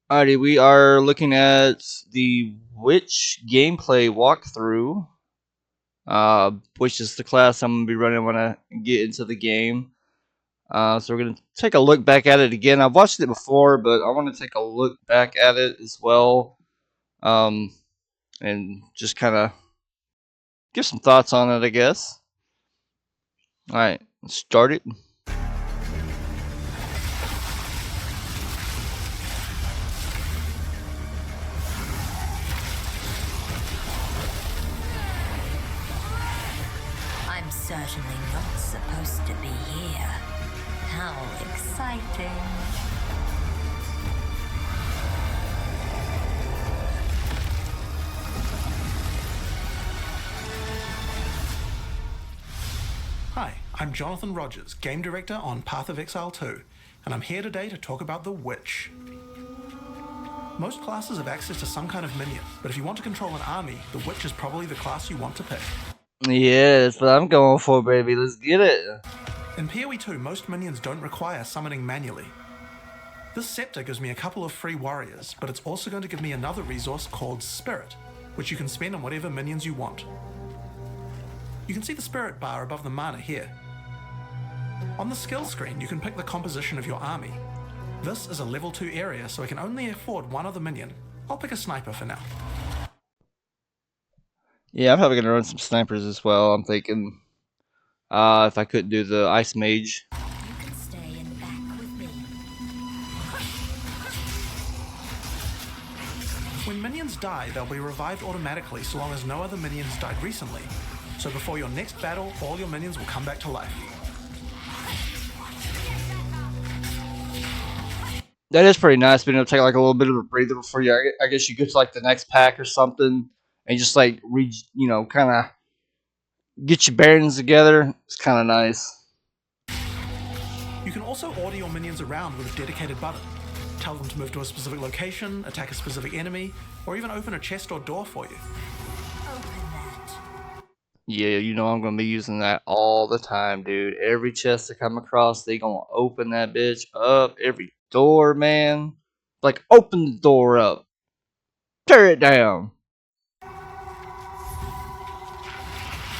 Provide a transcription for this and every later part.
Alrighty, we are looking at the Witch gameplay walkthrough, which is the class I'm going to be running when I get into the game. So we're going to take a look back at it again. I've watched it before, but I want to take a look back at it as well, and just kind of give some thoughts on it, I guess. Alright, let's start it. I'm certainly not supposed to be here. How exciting. Hi, I'm Jonathan Rogers, Game Director on Path of Exile 2, and I'm here today to talk about the Witch. Most classes have access to some kind of minion, but if you want to control an army, the Witch is probably the class you want to pick. Yeah, that's what I'm going for, baby. Let's get it. In PoE 2, most minions don't require summoning manually. This scepter gives me a couple of free warriors, but it's also going to give me another resource called Spirit, which you can spend on whatever minions you want. You can see the Spirit bar above the mana here. On the skill screen, you can pick the composition of your army. This is a level 2 area, so I can only afford one other minion. I'll pick a sniper for now. Yeah, I'm probably going to run some snipers as well. I'm thinking if I couldn't do the Ice Mage. You can stay in back with me. When minions die, they'll be revived automatically so long as no other minions died recently. So before your next battle, all your minions will come back to life. That is pretty nice, being able to take like a little bit of a breather before you. I guess you get to like the next pack or something, and just like kind of get your bearings together. It's kind of nice. You can also order your minions around with a dedicated button. Tell them to move to a specific location, attack a specific enemy, or even open a chest or door for you. Open that. Yeah, you know I'm gonna be using that all the time, dude. Every chest I come across, they gonna open that bitch up. Every door, man. Like, open the door up. Tear it down.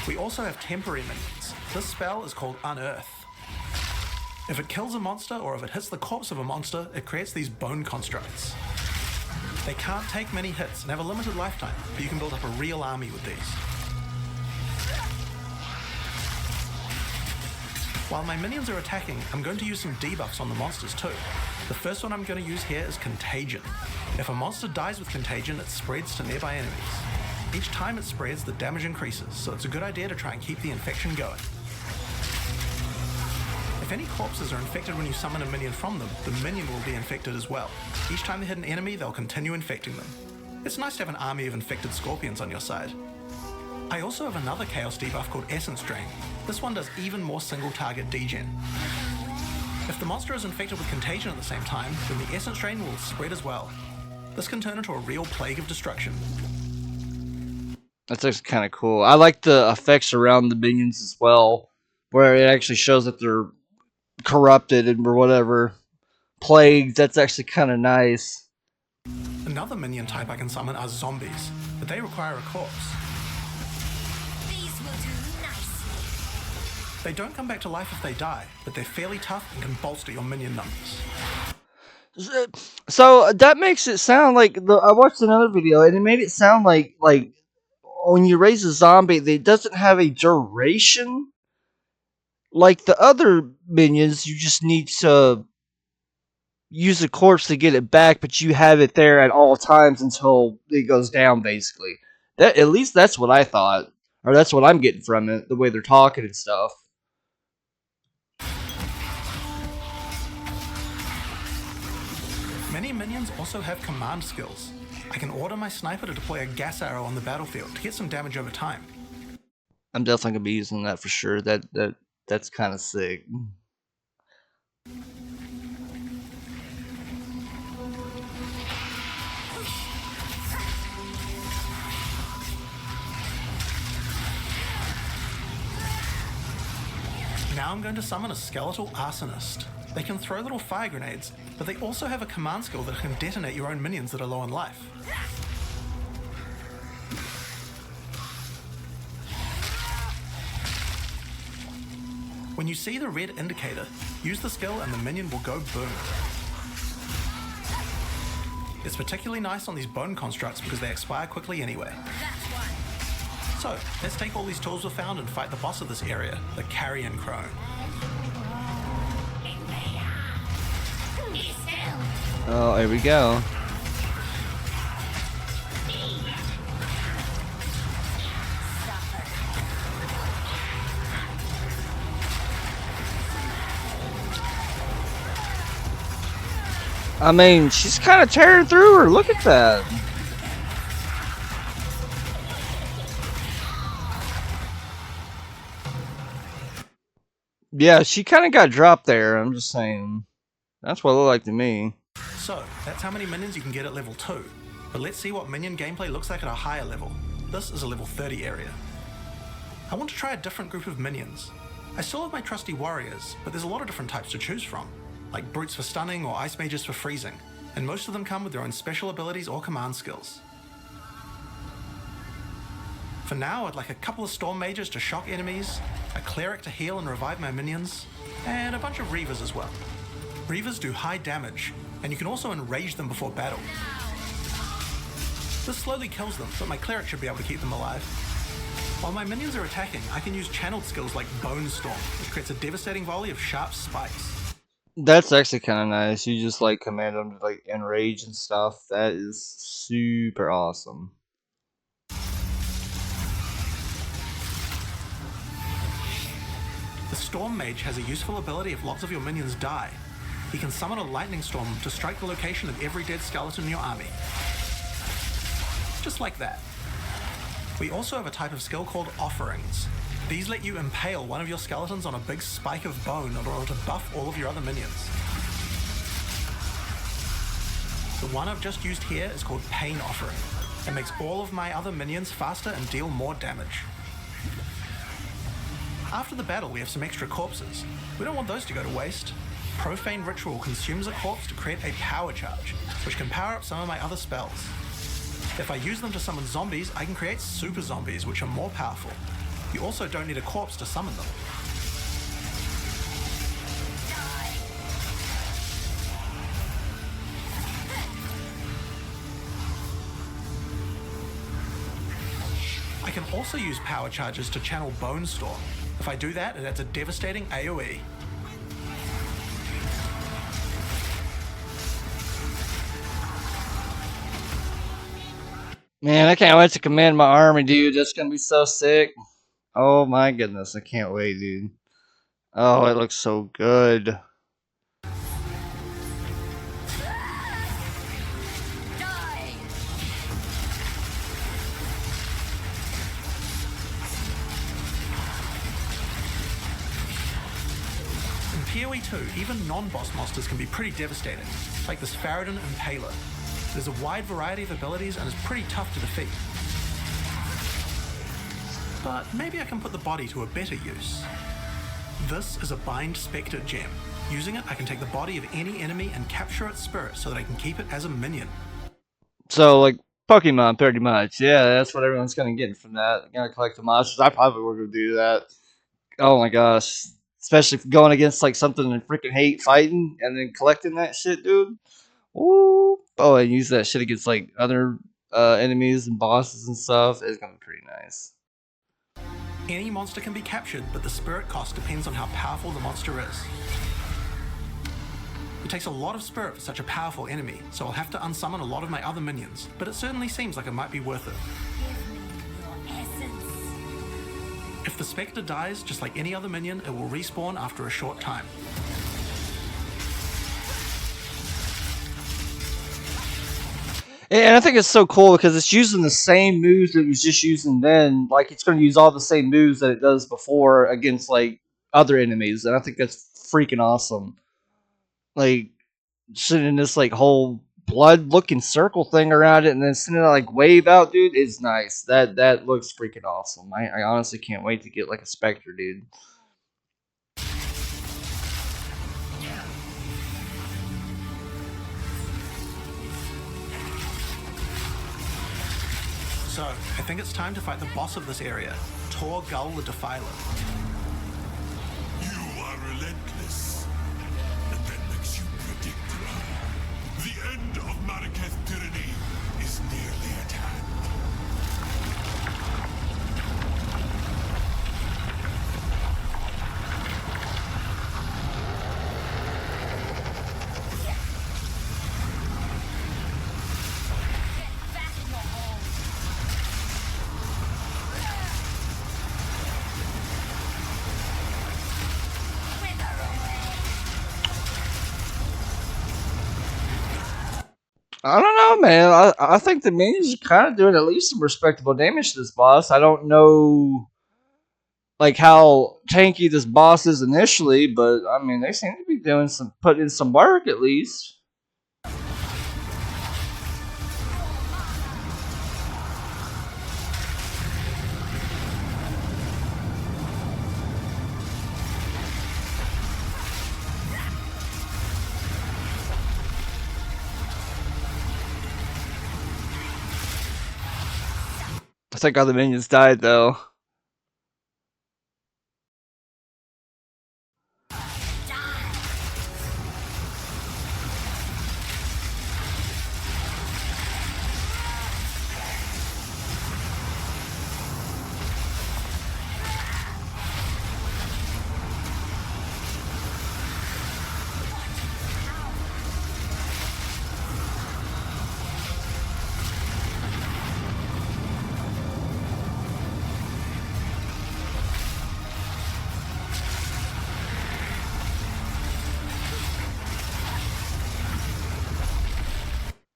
We also have temporary minions. This spell is called Unearth. If it kills a monster or if it hits the corpse of a monster, it creates these bone constructs. They can't take many hits and have a limited lifetime, but you can build up a real army with these. While my minions are attacking, I'm going to use some debuffs on the monsters too. The first one I'm going to use here is Contagion. If a monster dies with Contagion, it spreads to nearby enemies. Each time it spreads, the damage increases, so it's a good idea to try and keep the infection going. If any corpses are infected when you summon a minion from them, the minion will be infected as well. Each time they hit an enemy, they'll continue infecting them. It's nice to have an army of infected scorpions on your side. I also have another chaos debuff called Essence Drain. This one does even more single target degen. If the monster is infected with Contagion at the same time, then the Essence Drain will spread as well. This can turn into a real plague of destruction. That's actually kind of cool. I like the effects around the minions as well, where it actually shows that they're corrupted and or whatever. Plagues, that's actually kind of nice. Another minion type I can summon are zombies, but they require a corpse. These will do nicely. They don't come back to life if they die, but they're fairly tough and can bolster your minion numbers. So that makes it sound like I watched another video and it made it sound like when you raise a zombie, it doesn't have a duration. Like the other minions, you just need to use a corpse to get it back, but you have it there at all times until it goes down, basically. That, at least that's what I thought. Or that's what I'm getting from it, the way they're talking and stuff. Many minions also have command skills. I can order my sniper to deploy a gas arrow on the battlefield to get some damage over time. I'm definitely going to be using that for sure. That's kind of sick. Now I'm going to summon a skeletal arsonist. They can throw little fire grenades, but they also have a command skill that can detonate your own minions that are low on life. When you see the red indicator, use the skill and the minion will go boom. It's particularly nice on these bone constructs because they expire quickly anyway. So, let's take all these tools we found and fight the boss of this area, the Carrion Crone. Oh, here we go. I mean, she's kind of tearing through her. Look at that. Yeah, she kind of got dropped there. I'm just saying. That's what it looked like to me. So, that's how many minions you can get at level 2. But let's see what minion gameplay looks like at a higher level. This is a level 30 area. I want to try a different group of minions. I still have my trusty warriors, but there's a lot of different types to choose from, like brutes for stunning or ice mages for freezing, and most of them come with their own special abilities or command skills. For now, I'd like a couple of storm mages to shock enemies, a cleric to heal and revive my minions, and a bunch of reavers as well. Reavers do high damage, and you can also enrage them before battle. This slowly kills them, but my cleric should be able to keep them alive. While my minions are attacking, I can use channeled skills like Bone Storm, which creates a devastating volley of sharp spikes. That's actually kind of nice. You just like command them to like enrage and stuff. That is super awesome. The Storm Mage has a useful ability if lots of your minions die. He can summon a lightning storm to strike the location of every dead skeleton in your army. Just like that. We also have a type of skill called Offerings. These let you impale one of your skeletons on a big spike of bone in order to buff all of your other minions. The one I've just used here is called Pain Offering. It makes all of my other minions faster and deal more damage. After the battle, we have some extra corpses. We don't want those to go to waste. Profane Ritual consumes a corpse to create a power charge, which can power up some of my other spells. If I use them to summon zombies, I can create super zombies, which are more powerful. You also don't need a corpse to summon them. I can also use power charges to channel Bone Storm. If I do that, it adds a devastating AoE. Man, I can't wait to command my army, dude. That's gonna be so sick. Oh my goodness, I can't wait, dude. Oh, it looks so good. In PoE 2, even non-boss monsters can be pretty devastating, like this Faradin Impaler. There's a wide variety of abilities and is pretty tough to defeat. But maybe I can put the body to a better use. This is a Bind Spectre gem. Using it, I can take the body of any enemy and capture its spirit so that I can keep it as a minion. So, like, Pokemon, pretty much. Yeah, that's what everyone's gonna get from that. I'm gonna collect the monsters. I probably will go do that. Oh my gosh. Especially going against, like, something I freaking hate fighting and then collecting that shit, dude. Ooh. Oh, and use that shit against, like, other enemies and bosses and stuff. It's gonna be pretty nice. Any monster can be captured, but the spirit cost depends on how powerful the monster is. It takes a lot of spirit for such a powerful enemy, so I'll have to unsummon a lot of my other minions, but it certainly seems like it might be worth it. Give me your essence. If the Spectre dies, just like any other minion, it will respawn after a short time. And I think it's so cool because it's using the same moves that it was just using then. Like, it's going to use all the same moves that it does before against, like, other enemies. And I think that's freaking awesome. Like, sending this, like, whole blood-looking circle thing around it and then sending it, like, wave out, dude, is nice. That looks freaking awesome. I honestly can't wait to get, like, a Spectre, dude. So, I think it's time to fight the boss of this area, Tor Gull the Defiler. You are relentless, and that makes you predictable. The end of Mariketh tyranny is nearly at hand. I don't know, man. I think the minions are kind of doing at least some respectable damage to this boss. I don't know, like, how tanky this boss is initially, but I mean, they seem to be doing some, putting in some work at least. I think all the minions died though.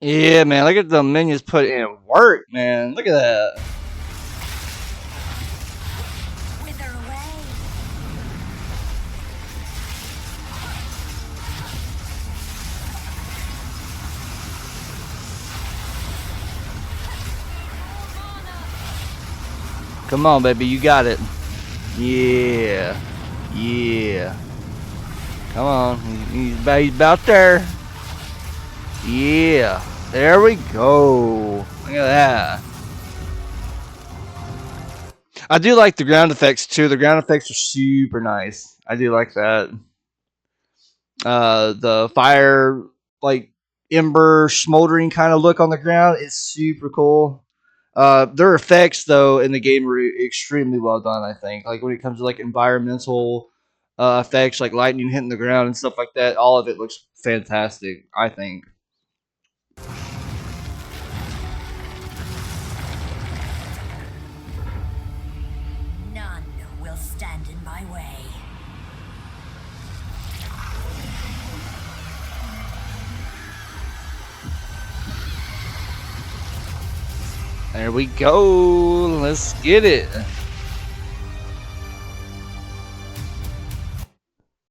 Yeah, man. Look at the minions put in work, man. Look at that. Wither away. Come on, baby. You got it. Yeah. Yeah. Come on. He's about there. Yeah. There we go. Look at that. I do like the ground effects too. The ground effects are super nice. I do like that. The fire, like, ember smoldering kind of look on the ground is super cool. Their effects though in the game are extremely well done. I think, like, when it comes to like environmental effects, like lightning hitting the ground and stuff like that, all of it looks fantastic. I think. None will stand in my way. There we go. Let's get it.